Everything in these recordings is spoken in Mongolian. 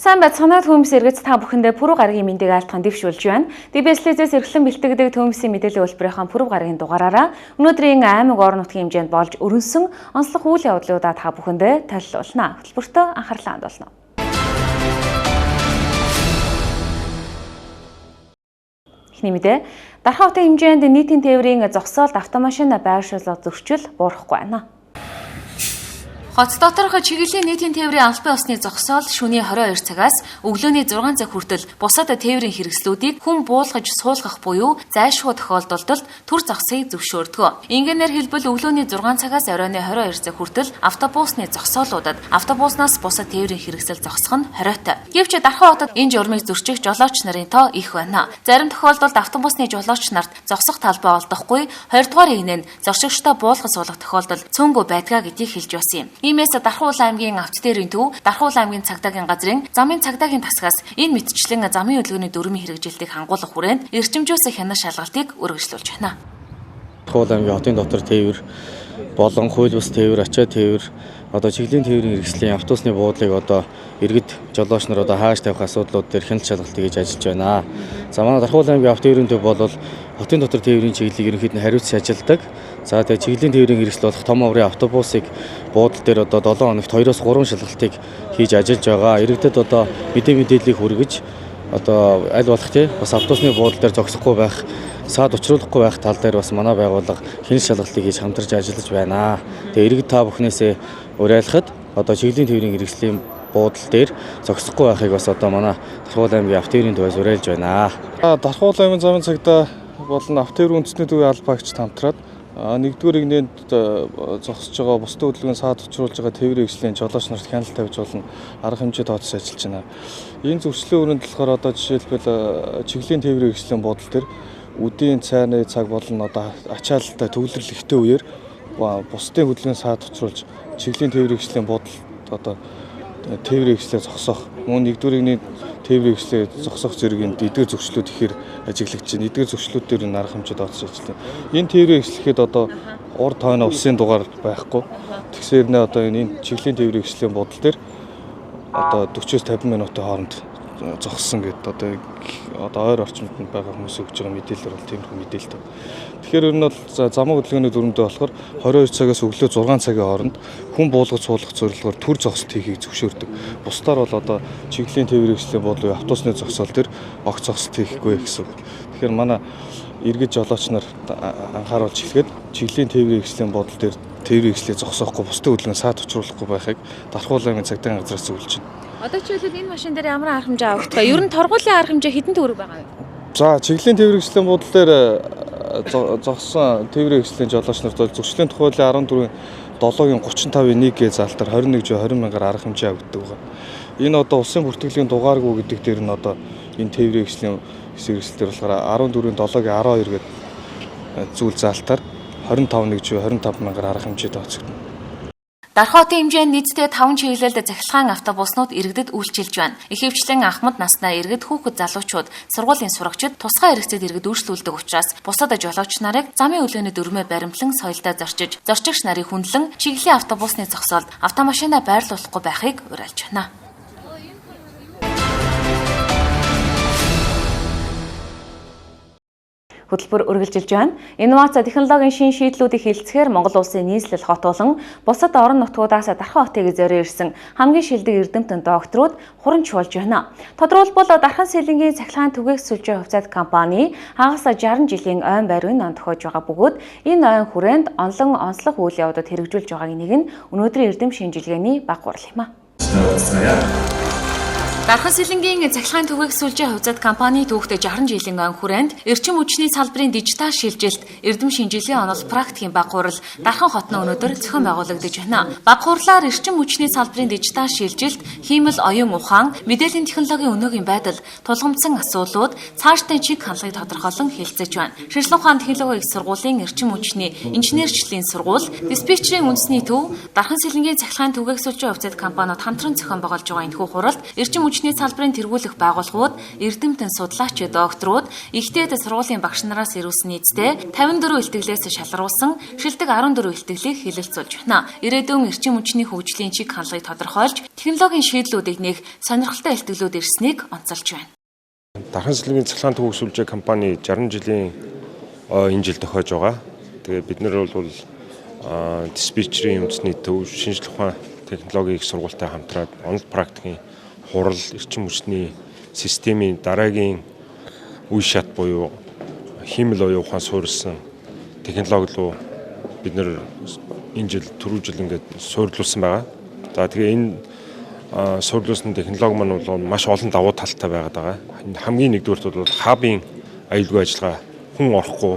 Сайн байцгаана төмс эргэц та бүхэндээ пүрэв гарагийн мэндийг айлтган дэвшүүлж байна. DBS-лээс эрхлэн бэлтгэдэг төмсийн мэдээллийн үйлбэрийн пүрэв гарагийн дугаараараа өнөөдрийн аймаг орон нутгийн хэмжээнд болж өрнсөн онцлог үйл явдлуудаа та бүхэндээ танилцуулна. Хөтөлбөртөө анхаарлаа хандуулна. Эхний мэдээ, Дархан хотын хэмжээнд нийтийн тээврийн зогсоолд автомашин байршуулах зөрчил буурахгүй байна. Хот доторх чиглэлийн нийтийн тээврийн албан ёсны зогсоол шөнийн 22 цагаас өглөөний 6 цаг хүртэл бусад тээврийн хэрэгслүүдийг хүн буулгаж суулгах буюу зайлшгүй тохиолдолд төр зогсыг зөвшөөрдөг. Ингээнээр хэлбэл өглөөний 6 цагаас оройн 22 цаг хүртэл автобусны зогсоолуудад автобуснаас бусад тээврийн хэрэгсэл зогсох нь хориотой. Гэвч Дархан хотод энэ журмыг зөрчих жолооч нарын тоо их байна. Зарим тохиолдолд автобусны жолооч нарт зогсох талбай олдохгүй 20 дугаар игнэнд зорчигчдоо буулгаж суулгах тохиолдол цөөнгүй байдгаа гэдгийг хэлж байсан юм. Иймээс Дархан аймгийн авто дээрийн төв, Дархан аймгийн цагдаагийн газрын замын цагдаагийн тасгаас энэ мэтчилэн замын хөдөлгөөний дүрмийн хэрэгжилтийг хангуулах хүрээнд эрчимжүүлсэн хянах шалгалтыг үргэлжлүүлж байна. Дархан аймгийн хотын дотор тээвэр болон хууль бус тээвэр, ачаа тээвэр, чиглэлийн тээврийн хэрэгслийн автобусны буудлыг иргэд жолооч нар хааж тавих асуудлууд дээр хяналт шалгалтыг хийж ажиллаж байна. За манай Дархан аймгийн авто дээрийн төв бол хотын дотор тээврийн чиглэлийг ерөнхийд нь хариуцсан ажилдаг. За тэгээ чиглэлийн тээврийн хэрэгсэл болох том аврын автобусыг буудал дээр 7 хоногт 2-3 шалгалтыг хийж ажиллаж байгаа. Иргэдэд мэдээллийг хүргэж аль болох бас автобусны буудал дээр зогсохгүй байх, саад учруулахгүй байх тал дээр бас манай байгууллага хяналт шалгалтыг хийж хамтарч ажиллаж байна. Тэгээ иргэд та бүхнээсээ уриалахад чиглэлийн тээврийн хэрэгслийн буудал дээр зогсохгүй байхыг бас манай Дархан аймгийн авто дээрийн төвөөс уриалж байна. Дархан аймгийн замын цагдаа болон авто дээрийн үндэсний төвийн албаагчид хамтраад нэгдүгээр игнэнд зогсож байгаа бусдын хөдөлгөөний саад учруулж байгаа тээврийн хэрэгслийн жолооч нарт хяналт тавьж болно арга хэмжээ тооцож ажиллаж байна. Энэ зөрчлийн өрөөнд болохоор жишээлбэл чиглэлийн тээврийн хэрэгслийн буудал дээр үдийн цайны цаг болон ачаалттай төвлөрөл ихтэй үеэр бусдын хөдөлгөөний саад учруулж чиглэлийн тээврийн хэрэгслийн буудал тээврийн хэрэгслээ зогсоох мөн нэгдүгээр игний тээврийн хэрэгслээ зогсоох зэрэг эдгээр зөвчлүүд ихээр ажиглагдаж байна. Эдгээр зөвчлүүд дээр арга хэмжээ тооцож ажиллана. Энэ тээврийн хэрэгслэхэд урд тойрны улсын дугаар байхгүй. Тэгсээр энэ чиглэлийн тээврийн хэрэгслийн буудал дээр 40-50 минутын хооронд зогссон гэдэг ойр орчимд байгаа хүмүүс өгж байгаа мэдээлэлээр бол тиймэрхүү мэдээлэл. Тэгэхээр ер нь бол замын хөдөлгөөний дүрмдээ болохоор 22 цагаас өглөө 6 цагийн хооронд хүн буулгаж суулгах зорилгоор төр зогсолт хийхийг зөвшөөрдөг. Бусдаар бол чиглэлийн тээврийн хэрэгслийн буудал автобусны зогсоол дээр огт зогсолт хийхгүй гэсэн. Тэгэхээр манай иргэд жолооч нар анхааруулж хэлэхэд чиглэлийн тээврийн хэрэгслийн буудал дээр тээврийн хэрэгслээ зогсоохгүй бусдын хөдөлгөөний саад учруулахгүй байхыг Дархан аймгийн цагдаагийн газраас зөвлөж байна. Одоо жишээлбэл энэ машин дээр ямар арга хэмжээ авах вэ? Ер нь торгуулийн арга хэмжээ хэдэн төгрөг байгаа вэ? За чиглэлийн тээврийн хэрэгслийн буудал дээр зогссон тээврийн хэрэгслийн жолооч нарт зөрчлийн тухайлын 14-7-гийн 35-1 залтаар 21-20 мянгаар арга хэмжээ авдаг байгаа. Энэ улсын бүртгэлийн дугааргүй гэдэг дээр нь энэ тээврийн хэрэгслийн хэрэгслээр болохоор 14-7-гийн 12 гэдэг зүйл залтаар 25-25 мянгаар арга хэмжээ тооцогдно. Дархан хотын хэмжээнд нийтдээ 5 чиглэлд захилгаан автобуснууд иргэдэд үйлчилж байна. Ихэвчлэн ахмад наснаа иргэд хүүхэд залуучууд, сургуулийн сурагчид тусгай хэрэгцээд иргэд үйлчлүүлдэг учраас бусад жолооч нарыг замын хөдөлгөөний дүрмээр баримтлан соёлдоо зорчиж, зорчигч нарыг хүндлэн чиглэлийн автобусны зогсоолд автомашинаа байрлуулахгүй байхыг уриалж байна. Хөтөлбөр үргэлжилж байна. Инновац технологийн шин шийдлүүдийг хэлцэхээр Монгол улсын нийслэл хот болон бусад орон нутгуудаас Дархан хотыг зориулж ирсэн хамгийн шилдэг эрдэмтэн докторууд хуранч болж байна. Тодорхойлбол Дархан сэлэнгийн цахилгаан түгээгсүүлжээ хувьцаат компани хагас 60 жилийн ойн байрны ном тохиож байгаа бөгөөд энэ ойн хүрээнд онцлог үйл явдлууд хэрэгжүүлж байгаагийн нэг нь өнөөдрийн эрдэм шинжилгээний баг гурал юм а. Дархан сэлэнгийн цахилгаан түгээгсүүлжээ хувьцаат компани түүхтэй 60 жилийн ойн хүрээнд эрчим хүчний салбарын дижитал шилжилт, эрдэм шинжилгээ онол практикийн баг гурал Дархан хотно өнөөдөр зохион байгуулагдаж байна. Баг гурлаар эрчим хүчний салбарын дижитал шилжилт, хиймэл оюун ухаан, мэдээллийн технологийн өнөөгийн байдал, тулгамдсан асуудлууд, цаашдын чиг хандлагыг тодорхойлон хэлэлцэж байна. Ширслэн ухаан технологийн их сургуулийн эрчим хүчний инженерчлэлийн сургууль, диспетчерийн үндэсний төв, Дархан сэлэнгийн цахилгаан түгээгсүүлжээ хувьцаат компаниуд хамтран зохион байгуулж байгаа энэхүү хуралд эрчим хүчний салбарын тэргүүлэх байгууллагууд, эрдэмтэн судлаач докторууд, ихтэй сургуулийн багш нараас ирүүлсэн нийтдээ 54 илтгэлээс шалгаруулсан шилдэг 14 илтгэлийг хэлэлцүүлж байна. Ирээдүйн эрчим хүчний хөгжлийн чиг хандлагыг тодорхойлж, технологийн шийдлүүдийг нээх сонирхолтой илтгэлүүд ирснийг онцолж байна. Дархан цэцлэгийн цахилгаан төгсүүлжээ компани 60 жилийн энэ жил тохиож байгаа. Тэгээ бид нар бол диспетчерийн үндэсний төв, шинжлэх ухааны технологийн их сургуультай хамтраад онол практикийн хурал, эрчим хүчний системийн дараагийн үе шат буюу хиймэл оюун ухаан суурилсан технологи руу бид нар энэ жил түрүү жил ингээд суурилуулсан байгаа. За тэгээ энэ суурилуулсан технологи маань бол маш олон давуу талтай байгаад байгаа. Хамгийн нэгдүгээрт бол хабын аюулгүй ажиллагаа хүн орохгүй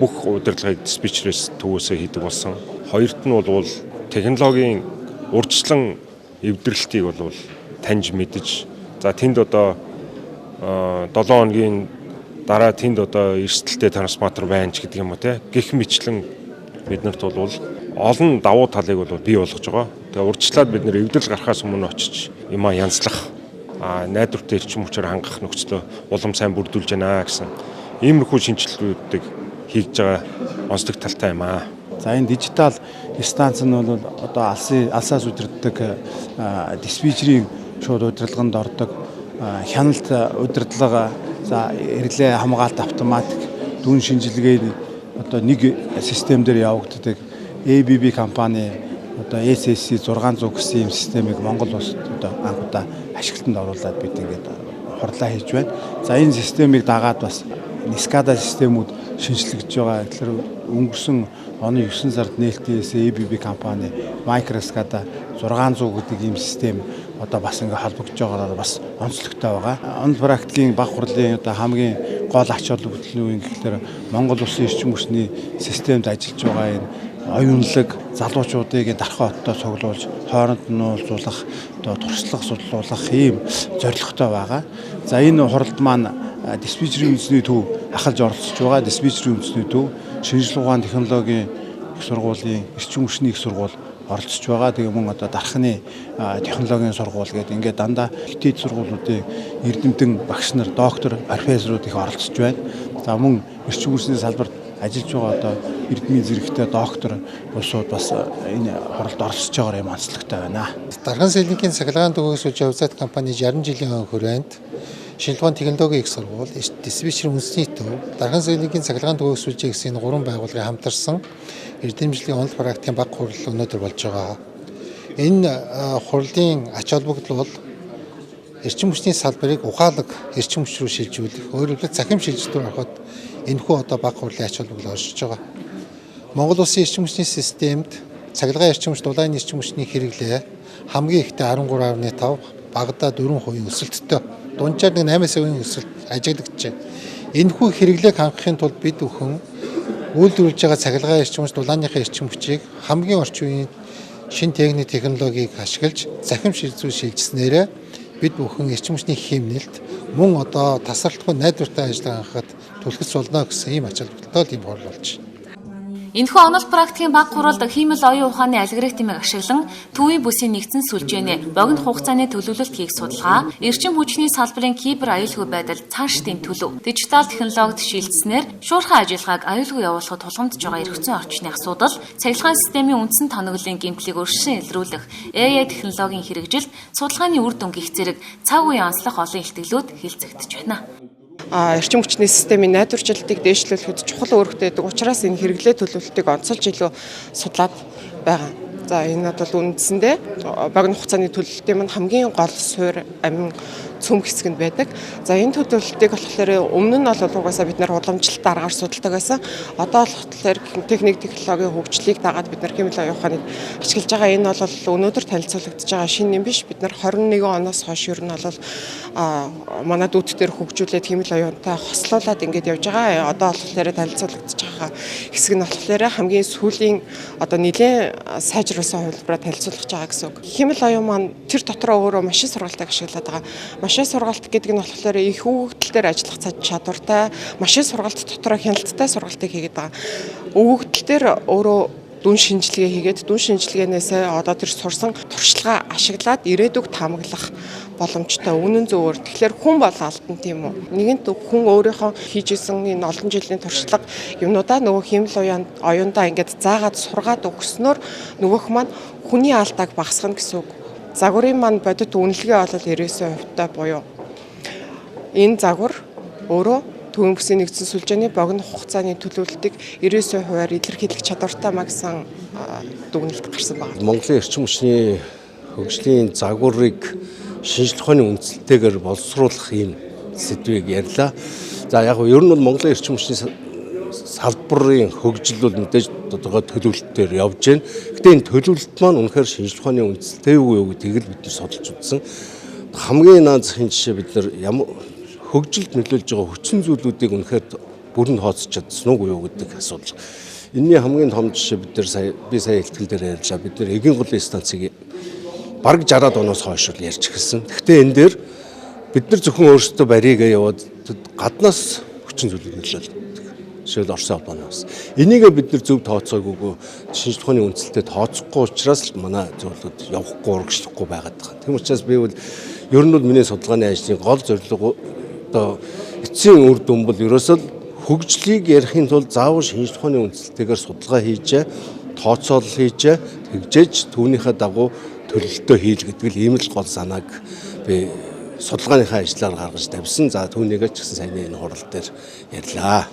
бүх удирдлагыг диспетчерээс төвөөсөө хийдэг болсон. Хоёрт нь бол технологийн урьдчилан эвдрэлтийг бол таньж мэдж, за тэнд одоо 7 хоногийн дараа тэнд одоо эрсдэлтэй трансформатор байна ч гэдэг юм уу те. Гэх мэтлэн биднэрт бол олон давуу талыг бол бий болгож байгаа. Тэгээ урьдчилаад бид нэр эвдрэл гарахаас өмнө очиж юмаа янзлах, найдвартай эрчим хүчээр хангах нөхцөлөө улам сайн бүрдүүлж байна гэсэн иймэрхүү шинжилгэүүдийг хийж байгаа онцлог талтай юм аа. За энэ дижитал станц нь бол одоо алсаас удирддаг диспетчерийн шууд удирдлаганд ордог хяналт удирдлага, за хэрэглээ хамгаалалт автоматик дүн шинжилгээний одоо нэг систем дээр явагддаг ABB компани одоо SSC 600 гэсэн юм системийг Монгол улсад одоо анхудаа ашиглалтанд оруулаад бид ингээд хурлаа хийж байна. За энэ системийг дагаад бас SCADA системүүд шинжлэгдэж байгаа. Тэгэхээр өнгөрсөн оны 9 сард нээлтээс ABB компани MicroSCADA 600 гэдэг ийм систем одоо бас ингээ холбогдож байгаагаар бас онцлогтой байгаа. Онл практикийн баг хурлын одоо хамгийн гол ач холбогдол нь гэхээр Монгол улсын эрчим хүчний системд ажиллаж байгаа энэ оюунлаг залуучуудыг дархан хоттой цуглуулж хооронд нь уулзуулах, одоо туршлага судлуулах ийм зорилготой байгаа. За энэ хуралд маань диспетчерийн үндэсний төв ахалж оролцож байгаа. Диспетчерийн үндэсний төв, шинжлэх ухааны технологийн их сургуулийн эрчим хүчний их сургууль оролцож байгаа. Тэгээ мөн одоо дархны технологийн сургууль гэдэг ингээд дандаа ихтэй сургуулиудын эрдэмтэн багш нар, доктор, профессорууд их оролцож байна. За мөн эрчим хүчний салбарт ажиллаж байгаа одоо эрдмийн зэрэгтэй доктор улсууд бас энэ хуралд оролцож байгаа юм онцлогтой байна. Дархан цэцлэгийн цахилгаан төгсүүлж явуулсан компани 60 жилийн хүрээнд шинжлэх ухааны технологийн их сургууль, диспетчерийн үндэсний төв, Дархан цэцлэгийн цахилгаан төгсүүлж гэсэн 3 байгууллагын хамтарсан эрдэмтлийн онол практикийн баг хурал өнөөдөр болж байгаа. Энэ хурлын ач холбогдол бол эрчим хүчний салбарыг ухаалаг эрчим хүч рүү шилжүүлэх, өөрөөр хэлбэл цахим шилжилтөөр ороход энэхүү одоо баг хурлын ач холбогдол оршиж байгаа. Монгол улсын эрчим хүчний системд цахилгаан эрчим хүч, дулаан эрчим хүчний хэрэглээ хамгийн ихтэй 13.5, багадаа 4% өсөлттэй, дунджаар 8% өсөлт ажиглагдаж байна. Энэхүү хэрэглээг хангахын тулд бид бүхэн үйлдвэрлэж байгаа цахилгаан эрчим хүч, дулааныхаа эрчим хүчийг хамгийн орчин үеийн шин техник технологиг ашиглаж захим шилжүүлснээрээ бид бүхэн эрчим хүчний хэмнэлт мөн одоо тасралтгүй найдвартай ажиллагаа хангахад түлхэц болно гэсэн ийм ач холбогдолтой ийм хурал болж байна. Энэхүү онол практикийн баг хуралд хиймэл оюун ухааны алгоритмыг ашиглан төвийн бүсийн нэгдсэн сүлжээний богино хугацааны төлөвлөлт хийх судалгаа, эрчим хүчний салбарын кибер аюулгүй байдал цаашдын төлөв, дижитал технологид шилжснээр шуурхай ажиллагааг аюулгүй явуулахад тулгамдж байгаа эрхцэн орчны асуудал, цахилгаан системийн үндсэн тоноглолын гэмтлийг өршин илрүүлэх AI технологийн хэрэгжилт, судалгааны үр дүн гих зэрэг цаг үеийн онцлог олон илтгэлүүд хэлцэгдэж байна. Эрчим хүчний системийн найдварчлалтыг дээшлүүлэхэд чухал үүрэгтэй байдаг учраас энэ хэрэглээ төлөвлөлтийг онцолж илүү судлаад байгаа. За энэ бол үндсэндээ богино хугацааны төлөвлөлтийн маань хамгийн гол суурь амин цөм хэсэг нь байдаг. За энэ төлөвлөлтийг болохоор өмнө нь бол угаасаа бид нар уламжлалт аргаар судалдаг байсан. Одоо болохоор техник технологийн хөгжлийг дагаад бид нар хиймэл оюун ухааныг ашиглаж байгаа. Энэ бол өнөөдөр танилцуулагдж байгаа шинэ юм биш. Бид нар 21 оноос хойш ер нь бол манай дүүт дээр хөгжүүлээд хиймэл оюунтай хослуулаад ингэж явж байгаа. Одоо болохоор танилцуулагдж байгаа хэсэг нь болохоор хамгийн сүүлийн одоо нэлээд сайжруулсан хувилбараа танилцуулж байгаа гэсэн үг. Хиймэл оюун маань тэр дотроо өөрөө машин сургалтыг ашиглаад байгаа. Машин сургалт гэдэг нь болохоор их өгөгдөл дээр ажиллах чадвартай, машин сургалт дотроо хяналттай сургалтыг хийгээд байгаа. Өгөгдөл дээр өөрөө дүн шинжилгээ хийгээд дүн шинжилгээнээс одоо тэр сурсан туршлагаа ашиглаад ирээдүг таамаглах боломжтой үнэн зөвөр. Тэгэхээр хүн бол алдна тийм үү. Нэгэнт хүн өөрийнхөө хийж исэн энэ олон жилийн туршлага юмнуудаа нөгөө хэмэл оюундаа ингээд заагаад сургаад өгснөөр нөгөөх маань хүний алдааг багасгах гэсэн үг. Загварын маань бодит үнэлгээ бол 90% буюу энэ загвар өөрөө Төвийн бүсийн нэгдсэн сүлжээний богино хугацааны төлөвлөлтийг 99%-аар илэрхийлэх чадвартай маа гэсэн дүгнэлт гарсан байна. Монголын эрчим хүчний хөгжлийн загварыг шинжлэх ухааны үндсэлтэйгээр боловсруулах ийм сэдвийг ярьлаа. За яг нь ер нь бол Монголын эрчим хүчний салбарын хөгжил бол мэдээж одоо төлөвлөлтөөр явж байна. Гэтэ энэ төлөвлөлт маань үнэхээр шинжлэх ухааны үндсэлтэй юу гэдгийг л бид нар судалж үзсэн. Хамгийн наад захын жишээ бид нар ямар хөгжилд нөлөөлж байгаа хүчин зүйлүүдийг үнэхээр бүрэн тооцож чадсан уу гэдэг асуудал. Энэний хамгийн том жишээ бид нар би сая хэлтгэл дээр ярьлаа. Бид нар эгийн голын станцыг бараг 60-аад оноос хойш ярьж эхэлсэн. Гэхдээ энэ дээр бид нар зөвхөн өөрсдөө баригаа яваад гаднаас хүчин зүйлүүд нөлөөлдөг. Жишээл Оросын холбооноос. Энийгээ бид нар зөв тооцоогүйгүй шинжлэх ухааны үндсэлтэд тооцохгүй учраас л манай зөвлөлд явахгүй урагшлахгүй байгаад байгаа. Тийм учраас би бол ер нь бол миний судалгааны ажлын гол зорилго одоо эцсийн үр дүн бол ерөөсөө хөгжлийг ярихын тулд заавал шинжлэх ухааны үндсэлтэйгээр судалгаа хийж, тооцоолол хийж, тэгжээж түүнийхээ дагуу төлөлтөө хийл гэдэг л ийм л гол санааг би судалгааныхаа ажлаар гаргаж тавьсан. За түүнийг ч гэсэн саяны энэ хурал дээр ярьлаа.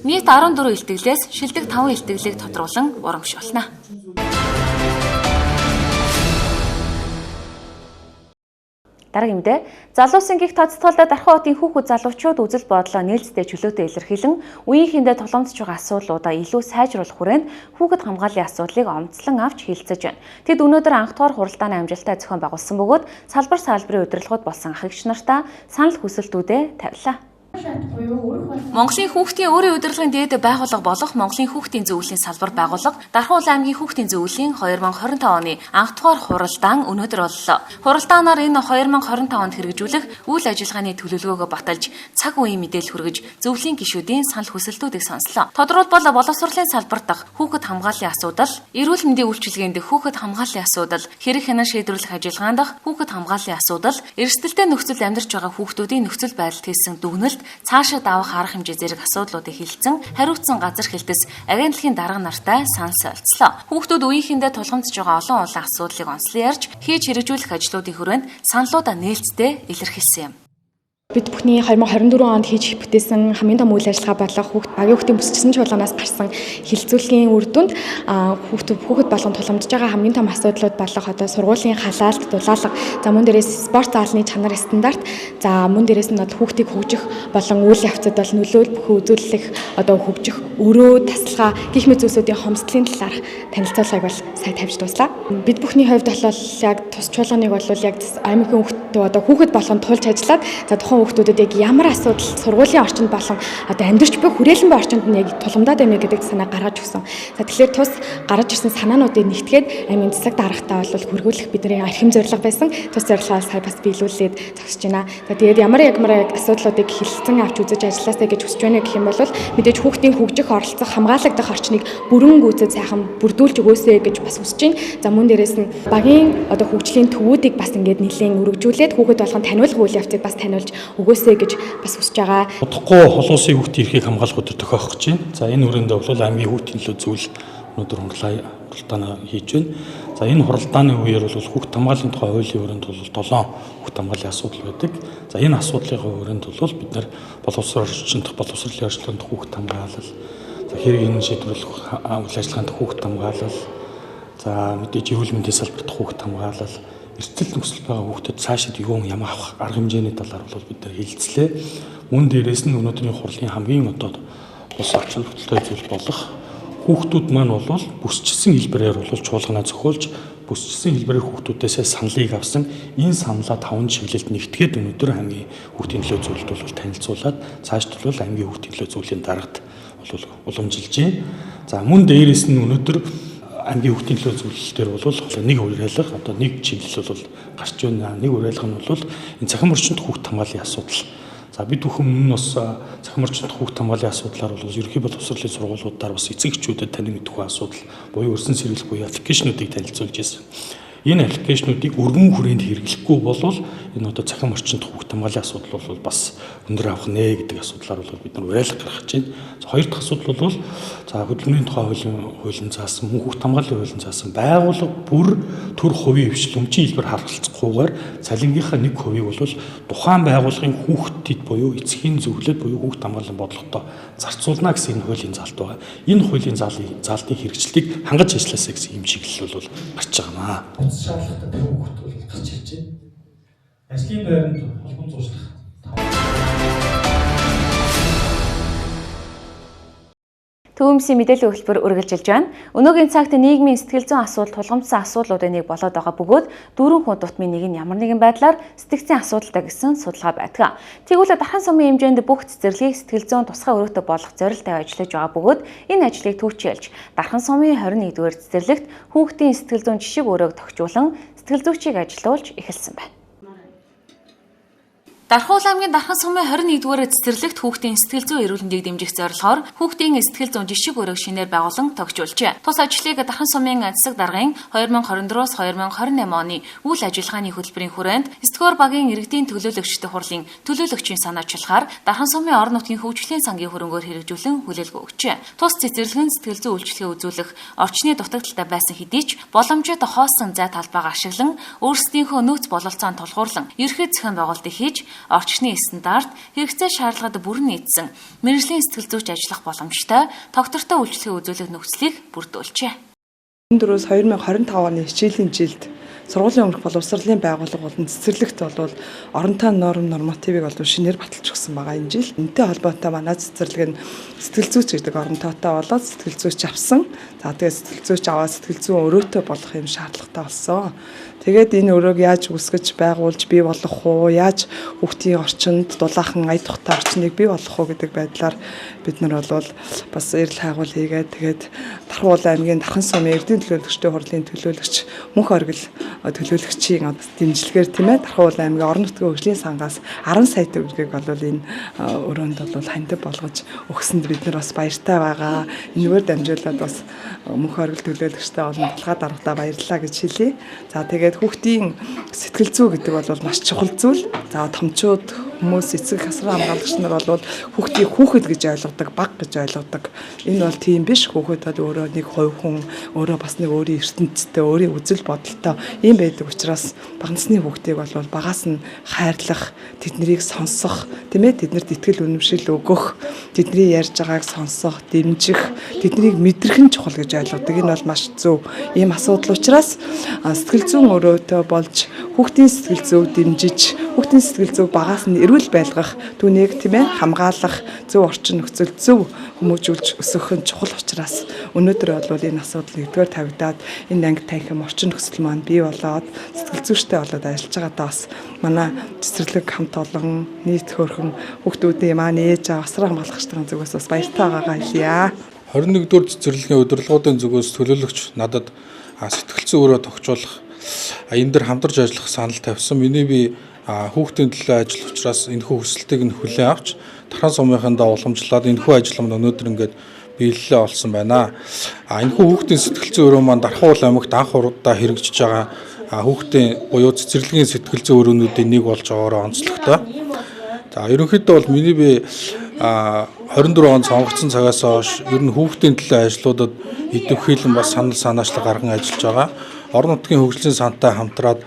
Нийт 14 илтгэлээс шилдэг 5 илтгэлийг тодруулан урамшуулна. Дараагийн мэдээ залуусын гих тоцтолдод Дархан хотын хүүхэд залуучууд үзэл бодлоо нээлттэй чөлөөтэй илэрхийлэн үеийнхэндээ тулгамдж байгаа асуудлуудаа илүү сайжруулах хүрээнд хүүхэд хамгааллын асуудлыг онцлон авч хэлцэж байна. Тэд өнөөдөр анх дугаар хуралдааны амжилттай зохион байгуулсан бөгөөд салбар салбарын удирдлагууд болсон ахигч нартаа санал хүсэлтүүдээ тавилаа. Монголын хүүхдийн өөрийн удирдлагын дээд байгууллага болох Монголын хүүхдийн зөвлөлийн салбар байгууллага Дархан аймгийн хүүхдийн зөвлөлийн 2025 оны анх дугаар хуралдаан өнөөдөр боллоо. Хуралдаанаар энэ 2025 онд хэрэгжүүлэх үйл ажиллагааны төлөвлөгөөгөө баталж цаг үеийн мэдээлэл хүргэж зөвлөлийн гишүүдийн санал хүсэлтүүдийг сонслоо. Тодорхойлбол боловсролын салбар дахь хүүхэд хамгааллын асуудал, эрүүл мэндийн үйлчилгээнд дэх хүүхэд хамгааллын асуудал, хэрэг хянаа шийдвэрлэх ажиллагаанд дах хүүхэд хамгааллын асуудал, эрсдэлтэй нөхцөлд амьдарч байгаа хүүхдүүдийн нөхцөл байдалд хийсэн дүгнэлт, цаашаа давах арга хэмжээ зэрэг асуудлуудыг хэлсэн хариуцсан газар хэлтэс агентлагийн дарга нартай санал солилцлоо. Хүүхдүүд үеийнхэндээ тулгамдж байгаа олон асуудлыг онцлон ярьж хийж хэрэгжүүлэх ажлуудын хүрээнд саналуудаа нээлттэй илэрхийлсэн юм. Бид бүхний 2024 онд хийж бүтээсэн хамгийн том үйл ажиллагаа болох багийн хүүхдийн бүсчсэн чуулганаас гарсан хилцүүлгийн үр дүнд хүүхэд болгон тулгамдж байгаа хамгийн том асуудлууд болох одоо сургуулийн халаалт, дулаалга, за мөн дээрээс спорт заалны чанар стандарт, за мөн дээрээс нь хүүхдийг хөгжих болон үйл явцад бол нөлөөлөл бүхэн үзүүлэх одоо хөгжих өрөө, тасалгаа гэх мэт зүйлсүүдийн хомсдлын талаарх танилцуулгыг бол сая тавьж дуслаа. Бид бүхний хувьд бол яг тус чуулганыг бол яг аймгийн хүүхдүүд одоо хүүхэд болгон тулж ажиллаад за хүүхдүүдэд яг ямар асуудал сургуулийн орчинд болон одоо амьдарч буй хүрээлэн буй орчинд нь яг тулгамдаад байна гэдэг санаа гаргаж өгсөн. За тэгэхээр тус гаргаж ирсэн санаануудыг нэгтгээд аймгийн засаг даргатаа бол хөргүүлэх бидний архим зорилго байсан. Тус зорилгоо сая бас биелүүлээд зогсож байна. За тэгээд ямар асуудлуудыг хэлэлцэн авч үзэж ажилласаа гэж хүсэж байна гэх юм бол мэдээж хүүхдийн хөгжих оролцох хамгаалагдах орчныг бүрэн гүйцэд сайхан бүрдүүлж өгөөсэй гэж бас хүсэж байна. За мөн дээрээс нь багийн одоо хөгжлийн төвүүдийг бас ингээд нэлээд өргөжүүлээд хүүхэд болгон таниулах үйл явцыг бас таниулж өгөөсэй гэж бас хүсэж байгаа. Удахгүй олон улсын хүүхдийн эрхийг хамгаалах өдөр тохиох гэж байна. За энэ хүрээнд бол аймгийн хүүхдийн төлөө зүйл өнөөдөр хуралдаанаа хийж байна. За энэ хуралдааны үеэр бол хүүхд хамгааллын тухай хуулийн хүрээнд бол 7 хүүхд хамгааллын асуудал байдаг. За энэ асуудлын хүрээнд бол бид нар боловсрол орчинд боловсролын ажлын хүүхд хамгаалал, за хэрэг хянаа шийдвэрлэх үйл ажиллагаанд хүүхд хамгаалал, за мэдээж эрүүл мэндийн салбарт хүүхд хамгаалал, эрсдэл нөхцөл байгаа хүүхдэд цаашид юу ямар авах арга хэмжээний талаар бол бид нар хэлцлээ. Мөн дээрээс нь өнөөдрийн хурлын хамгийн одоо бус орчин нөхцөлтэй зүйл болох хүүхдүүд маань бол бүсчилсэн хэлбэрээр бол чуулганаа зохиулж бүсчилсэн хэлбэрээр хүүхдүүдээсээ саналыг авсан. Энэ саналаа 5 чиглэлд нэгтгээд өнөөдөр аймгийн хүүхдийн төлөө зөвлөлд бол танилцуулаад цаашд бол аймгийн хүүхдийн төлөө зөвлөлийн дарагт бол уламжилж байна. За мөн дээрээс нь өнөөдөр аймгийн хүүхдийн төлөө зөвлөлтөөр бол нэг уриалга одоо нэг чиглэл бол гарч байна. Нэг уриалга нь бол энэ цахим орчинд хүүхд хамгааллын асуудал. За бид бүхэн мөн бас цахим орчинд хүүхд хамгааллын асуудлаар бол ерөнхий боловсролын сургуулиудаар бас эцэг эхчүүдэд танин мэдэх асуудал буюу өрсөн сэргийлэх буюу аппликейшнуудыг танилцуулж ирсэн. Энэ аппликейшнуудыг өргөн хүрээнд хэрэглэхгүй бол энэ одоо цахим орчинд хүүхд хамгааллын асуудал бол бас өндөр авах нэ гэдэг асуудлаар бол бид нар уриалга гаргаж байна. Хоёр дахь асуудал бол за хөдөлмөрийн тухай хуулийн заасан, мөн хүүхд хамгааллын хуулийн заасан байгууллага бүр төр хувийн хвшил өмчийн хэлбэр харгалцахгүйгээр цалингийнхаа 1% бол тухайн байгууллагын хүүхдэд буюу эцгийн зөвлөлд буюу хүүхд хамгааллын бодлоготой зарцуулна гэсэн энэ хуулийн заалт байгаа. Энэ хуулийн заалтын хэрэгжлийг хангаж ажилласаа гэсэн юм чиглэл бол гарч байгаамаа. Шаардлагатай хүүхд бол гарч ирж байна. Ажлын байранд холбон зуушлах. Төвөмсийн мэдээллийн хөтөлбөр үргэлжилж байна. Өнөөгийн цагт нийгмийн сэтгэл зүйн асуудал тулгамдсан асуудлуудын нэг болоод байгаа бөгөөд дөрвөн хүн дутмын нэг нь ямар нэгэн байдлаар сэтгцийн асуудалтай гэсэн судалгаа байдаг. Тэгвэл дархан сумын хэмжээнд бүх цэцэрлэгийг сэтгэл зүйн тусгай өрөөтэй болгох зорилттой ажиллаж байгаа бөгөөд энэ ажлыг төвчилж дархан сумын 21-р цэцэрлэгт хүүхдийн сэтгэл зүйн жишг өрөөг тохижуулан сэтгэл зүйчийг ажилуулж эхэлсэн байна. Дархуул аймгийн Дархан сумын 21-р цэцэрлэгт хүүхдийн сэтгэл зүйн эрүүл мэндийг дэмжих зорилгоор хүүхдийн сэтгэл зүйн жишг өрөөг шинээр байгуулан тохижуулжээ. Тус ажлыг Дархан сумын засаг даргын 2024-с 2028 оны үйл ажиллагааны хөтөлбөрийн хүрээнд Стгор багийн иргэдийн төлөөлөгчдийн хурлын төлөөлөгчийн санаачлахаар Дархан сумын орон нутгийн хөгжлийн сангийн хөрөнгөөр хэрэгжүүлэн хүлээлгөө өгчээ. Тус цэцэрлэг нь сэтгэл зүйн үйлчлэгээ үзүүлэх орчны дутагдaltaй байсан хэдий ч боломжит хоосон зай талбайг ашиглан өөрсдийнхөө нөөц бололцоонд тулгуурлан ерхий зохион байгуулалтыг хийж орчны стандарт хэрэгцээ шаардлагад бүрэн нийцсэн мэргэжлийн сэтгэл зүйч ажиллах боломжтой доктортой үйлчлэгээ үзүүлэх нөхцөлийг бүрдүүлжээ. 2025 оны хичээлийн жилд сургуулийн өмнөх боловсролын байгууллага болон цэцэрлэгт бол оронтой нормативыг шинээр баталж өгсөн байгаа энэ жил. Энэтэй холбоотой манай цэцэрлэг нь сэтгэл зүйч гэдэг оронтойтой болоод сэтгэл зүйч авсан. За тэгээд сэтгэл зүйч аваад сэтгэл зүйн өрөөтэй болох юм шаардлагатай болсон. Тэгээд энэ өрөөг яаж үсгэж байгуулж бий болгох уу? Яаж хүүхдийн орчинд дулаахан ая тухтай орчныг бий болгох уу гэдэг байдлаар бид нар бол бас эрэл хайгуул хийгээд тэгээд Дархуул аймгийн Дархан сумын эрдэнэ төлөөлөгчдийн хурлын төлөөлөгч мөнх оргил төлөөлөгчийн дэмжлэгээр тийм ээ Дархуул аймгийн орон нутгийн хөгжлийн сангаас 10 сая төгрөгийг бол энэ өрөөнд бол хандив болгож өгсөнд бид нар бас баяртай байгаа. Энэгээр дамжуулаад бас мөнх оргил төлөөлөгчтэй олон талхаа даргатаа баярлалаа гэж хэлье. За тэгээд хүүхдийн сэтгэл зүй гэдэг бол маш чухал зүйл. За томчууд хүмүүс эцэг хасрын хамгаалагч нар бол хүүхдийг хүүхэд гэж ойлгодог, баг гэж ойлгодог. Энэ бол тийм биш. Хүүхэд өөрөө нэг хувь хүн, өөрөө бас нэг өөрийн ертөнцтэй, өөрийн үзэл бодолтой юм байдаг учраас бага насны хүүхдийг бол багаас нь хайрлах, тэднийг сонсох, тийм ээ, тэднэрт итгэл үнэмшил өгөх, тэдний ярьж байгааг сонсох, дэмжих, тэднийг мэдрэх нь чухал гэж ойлгодог. Энэ бол маш зөв ийм асуудал учраас сэтгэл зүйн өрөөтэй болж хүүхдийн сэтгэл зүйг дэмжиж, хүүхдийн сэтгэл зүйг багаас нь эрүүл байлгах, түүнийг тийм ээ хамгаалах, зөв орчин нөхцөл зөв хүмүүжүүлж өсгөх нь чухал учраас өнөөдөр бол энэ асуудал нэгдүгээр тавигдаад энэ анги танхим орчин нөхцөл маань бий болоод сэтгэл зүйчтэй болоод ажиллаж байгаадаа бас манай цэцэрлэг хамт олон нийт хөөрхөн хүүхдүүдийн маань ээж аваа асран хамгаалагчдын зүгээс бас баяртай байгаагаа хэлье. 21-р цэцэрлэгийн удирдлагуудын зүгээс төлөөлөгч надад сэтгэл зүйн өрөө тогтоолох энэ дээр хамтарч ажиллах санал тавьсан. Миний би хүүхдийн төлөө ажил учраас энэхүү хүсэлтийг нь хүлээн авч Дархан сумынхандаа уламжлаад энэхүү ажил маань өнөөдөр ингээд биелэлээ олсон байна. Энэхүү хүүхдийн сэтгэл зүйн өрөө маань Дархуул аймагт анх удаа хэрэгжиж байгаа хүүхдийн буюу цэцэрлэгийн сэтгэл зүйн өрөөнүүдийн нэг болж байгаагаар онцлогтой. За ерөнхийдөө бол миний би 24 он сонгогдсон цагаас хойш ер нь хүүхдийн төлөө ажлуудад идэвхжүүлэн бас санал санаачлал гарган ажиллаж байгаа. Орон нутгийн хөгжлийн сантай хамтраад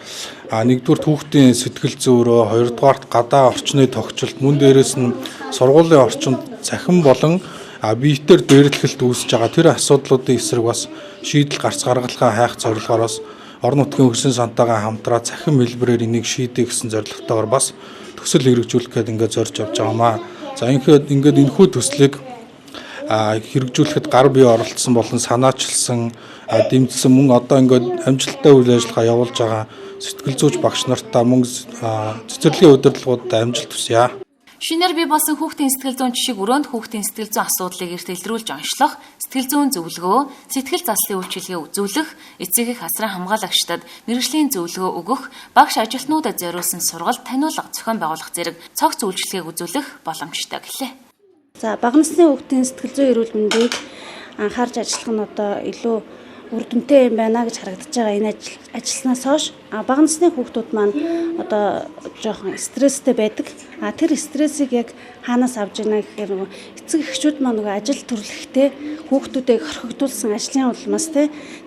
нэгдүгээр хүүхдийн сэтгэл зүйн өрөө, хоёрдугаарт гадаа орчны тогтчлт, мөн дээрээс нь сургуулийн орчинд цахим болон биетээр дээрлэхэлт үүсэж байгаа тэр асуудлуудын эсрэг бас шийдэл гарц гаргалгаа хайх зорилгоороос орон нутгийн хөгжлийн сантайгаа хамтраад цахим хэлбэрээр энийг шийдэх гэсэн зорилготойгоор бас төсөл хэрэгжүүлэх гээд ингээд зорж явж байгаамаа. За ингээд энэхүү төслийг хэрэгжүүлэхэд гар бие оролцсон болон санаачилсан, дэмжсэн мөн одоо ингээд амжилттай үйл ажиллагаа явуулж байгаа сэтгэл зүйч багш нартаа мөн цэцэрлэгийн удирдлагуудад амжилт хүсье. Шинээр бий болсон хүүхдийн сэтгэл зүйн жишг өрөөнд хүүхдийн сэтгэл зүйн асуудлыг эрт илрүүлж онцлох, сэтгэл зүйн зөвлөгөө, сэтгэл заслын үйлчилгээ үзүүлэх, эцэг эх хасрын хамгаалагчдад мэргэжлийн зөвлөгөө өгөх, багш ажилтнуудад зориулсан сургалт, таниулга зохион байгуулах зэрэг цогц үйлчилгээг үзүүлэх боломжтой гэлээ. За бага насны хүүхдийн сэтгэл зүйн эрүүл мэндийг анхаарч ажиллах нь одоо илүү үр дүнтэй юм байна гэж харагдаж байгаа энэ ажилласнаас хойш бага насны хүүхдүүд маань одоо жоохон стресстэй байдаг. Тэр стрессийг яг хаанаас авж ийна гэхээр эцэг эхчүүд маань ажил төрлөختөө хүүхдүүдийг хорхигдуулсан ажлын улмаас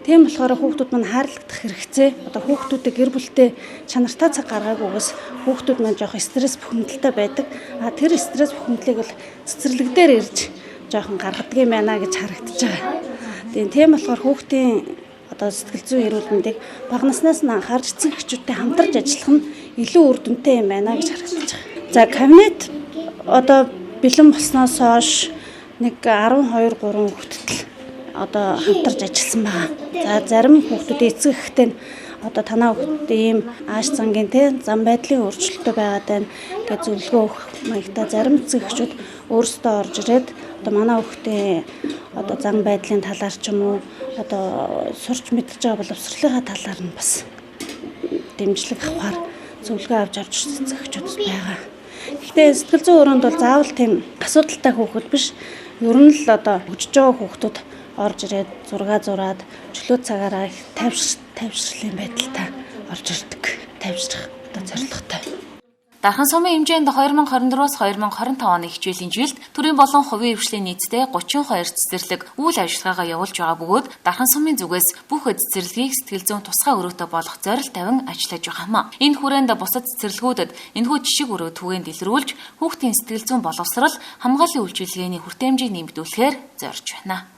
тийм болохоор хүүхдүүд маань хаарлагдах хэрэгцээ. Одоо хүүхдүүдийг гэр бүлтэй чанартай цаг гаргаагүйгээс хүүхдүүд маань жоохон стресс бухимдалтай байдаг. Тэр стресс бухимдлыг бол цэцэрлэг дээр ирж жоохон гаргадаг юм байна гэж харагдаж байгаа. Тийм болохоор хүүхдийн одоо сэтгэл зүйн эрүүл мэндийг бага наснаас нь анхаарч эцэг эхчүүдтэй хамтарч ажиллах нь илүү үр дүнтэй юм байна гэж харагдаж байгаа. За кабинет одоо бэлэн болсноос хойш нэг 12-3 хүүхэдтэй одоо хамтарч ажилласан байгаа. За зарим хүүхдүүд эцэг эхтэй одоо танаа хүүхдээ ийм ааш зангийн зам байдлын өөрчлөлттэй байгаад байна гэж зөвлөгөө өгөх маягтай зарим эцэг эхчүүд өөрсдөө орж ирээд одоо манай хүүхдээ одоо зам байдлын талаар ч юм уу одоо сурч мэдж байгаа боловсролынхаа талаар нь бас дэмжлэг авахар зөвлөгөө авч орж ирсэн эцэгчүүд байгаа. Гэхдээ сэтгэл зүйн өрөөнд бол заавал тийм асуудалтай хүүхэд биш. Ер нь л одоо хөгжиж байгаа хүүхдүүд орж ирээд зураг зураад чөлөө цагаараа их тайвширлын байдалтай орж ирдэг. Тайвшрах одоо зорилготой. Дархан сумын хэмжээнд 2024-оос 2025 оны хичээлийн жилд төрийн болон хувийн хвшлийн нийтдээ 32 цэцэрлэг үйл ажиллагаагаа явуулж байгаа бөгөөд Дархан сумын зүгээс бүх цэцэрлэгийг сэтгэл зүйн тусгай өрөөтэй болгох зорилт тавин ажиллаж байгаамаа. Энэ хүрээнд бусад цэцэрлэгүүдэд энэхүү жишг өрөө түгээн дэлгэрүүлж хүүхдийн сэтгэл зүйн боловсрол хамгааллын үйлчилгээний хүртээмжийг нэмэгдүүлэхээр зорж байна.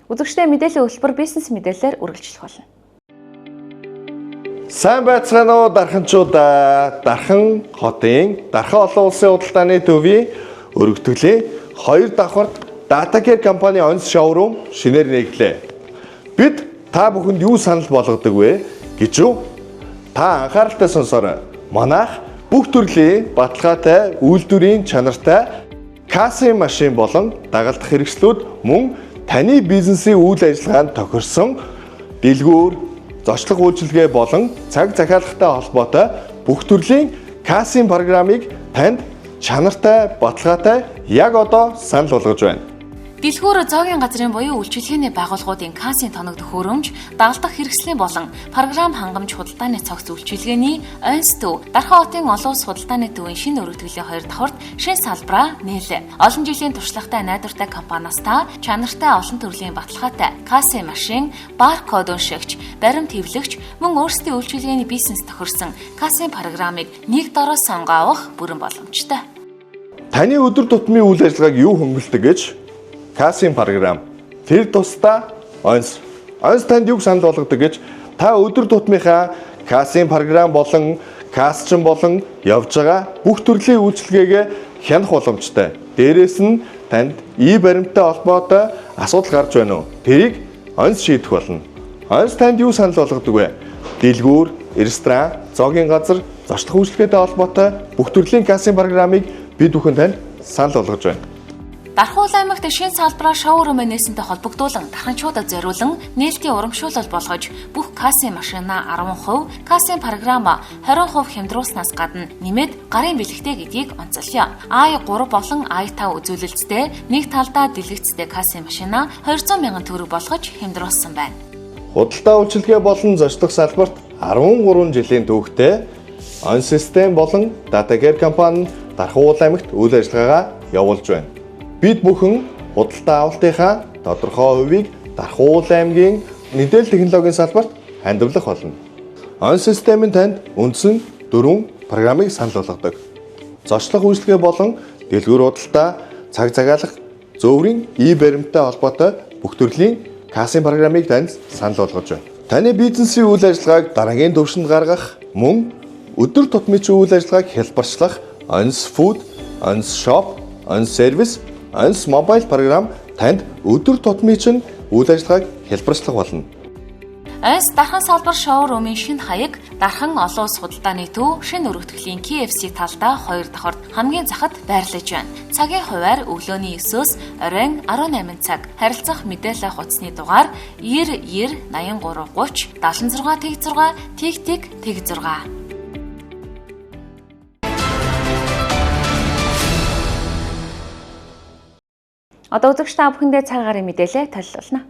Үзэгчдээ мэдээллийн хөтөлбөр бизнес мэдээлэлээр үргэлжлэх болно. Сайн байцгаана уу дарханчуудаа. Дархан хотын Дархан олон улсын худалдааны төвийн өргөтгөлийн 2 давхарт DataCare компани онц шоурум шинээр нэглээ. Бид та бүхэнд юу санал болгодог вэ гэж юу? Та анхааралтай сонсоорой. Манайх бүх төрлийн баталгаатай үйлдвэрийн чанартай кассийн машин болон дагалдах хэрэгслүүд мөн таны бизнесийн үйл ажиллагаанд тохирсон дэлгүүр, зочлох үйлчилгээ болон цаг захиалгатай холбоотой бүх төрлийн кассийн программыг танд чанартай, баталгаатай яг одоо санал болгож байна. Дэлгүүр зоогийн газрын буюу үйлчилгээний байгууллагуудын кассийн тоног төхөөрөмж, дагалдах хэрэгслийн болон програм хангамж худалдааны цогц үйлчилгээний онц төв, Дархан хотын олон улс худалдааны төвийн шинэ өргөтгөлийн 2 давхарт шинэ салбараа нээлээ. Олон жилийн туршлагатай найдвартай компаниас та чанартай олон төрлийн баталгаатай кассийн машин, баркод уншигч, баримт хэвлэгч мөн өөрсдийн үйлчилгээний бизнес тохирсон кассийн программыг нэг дороо сонгоо авах бүрэн боломжтой. Таны өдөр тутмын үйл ажиллагааг юу хөнгөлдөг гэж кассийн програм. Тэр тусдаа онц танд юг санал болгодог гэж та өдөр тутмынхаа кассийн програм болон кассчин болон явж байгаа бүх төрлийн үйлчилгээгээ хянах боломжтой. Дээрээс нь танд баримттай холбоотой асуудал гарч байна уу? Тэрийг онц шийдэх болно. Онц танд юу санал болгодог вэ? Дэлгүүр, ресторан, зоогийн газар, зочлох үйлчилгээтэй холбоотой бүх төрлийн кассийн программыг бид бүхэн танд санал болгож байна. Дархан аймагт шинэ салбараа шоурум нээсэнтэй холбогдуулан дарханчуудад зориулан нээлтийн урамшуулал болгож бүх кассийн машинаа 10%, кассийн програма 20% хямдруулснаас гадна нэмээд гарын бэлэгтэй гэдгийг онцолъё. I3 болон I5 үзүүлэлттэй нэг талдаа дэлгэцтэй кассийн машинаа 200,000 төгрөг болгож хямдруулсан байна. Худалдаа үйлчилгээ болон зочлох салбарт 13 жилийн түүхтэй он систем болон DataCare компани Дархан аймагт үйл ажиллагаагаа явуулж байна. Бид бүхэн худалдаа авалтынхаа тодорхой хувийг Дархан аймгийн мэдээлэл технологийн салбарт хандивлах болно. Он системийн танд үндсэн 4 программыг санал болгодог. Зочлох үйлчилгээ болон дэлгүүр худалдаа, цаг захиалга, зөөврийн баримттай холбоотой бүх төрлийн кассийн программыг танд санал болгож байна. Таны бизнесийн үйл ажиллагааг дараагийн түвшинд гаргах, мөн өдөр тутмын үйл ажиллагааг хялбарчлах онц фуд, онц шоп, онц сервис, онц мобайл програм танд өдөр тутмын чинь үйл ажиллагааг хялбарчлах болно. Онц Дархан салбар шоурумын шинэ хаяг Дархан олон улс худалдааны төв шинэ өргөтгөлийн KFC талдаа 2 давхарт хамгийн захад байрлаж байна. Цагийн хуваар өглөөний 9-өөс оройн 18 цаг. Харилцах мэдээлэл хуудасны дугаар 90 83 30 76 тэг 6. Одоо үзэгч та бүхэндээ цаг агаарын мэдээлэл төлөвлөлнө.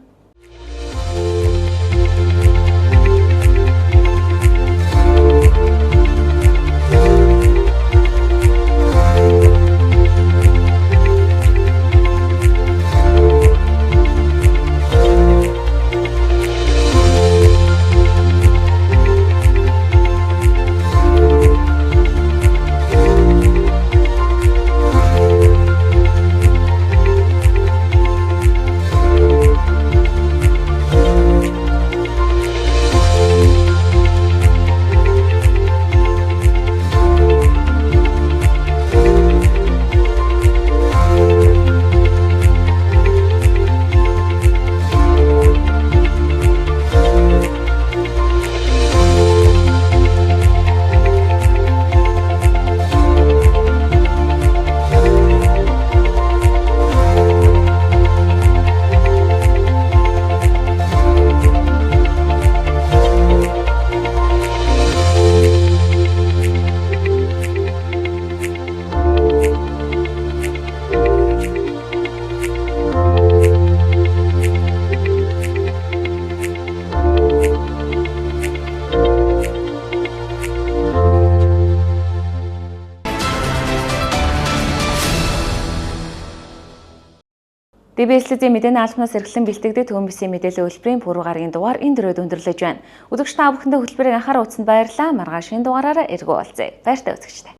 DBS-ийн мэдээний албанаас эрхлэн бэлтгэдэг төмөсийн мэдээллийн хөтөлбөрийн пүрэв гарагийн дугаар энэ дөрөвд өндөрлөж байна. Үзэгч та бүхэндээ хөтөлбөрийг анхааран үзсэнд баярлалаа. Маргааш шинэ дугаараараа эргүү уулзъя. Баяртай үзэгчтэй.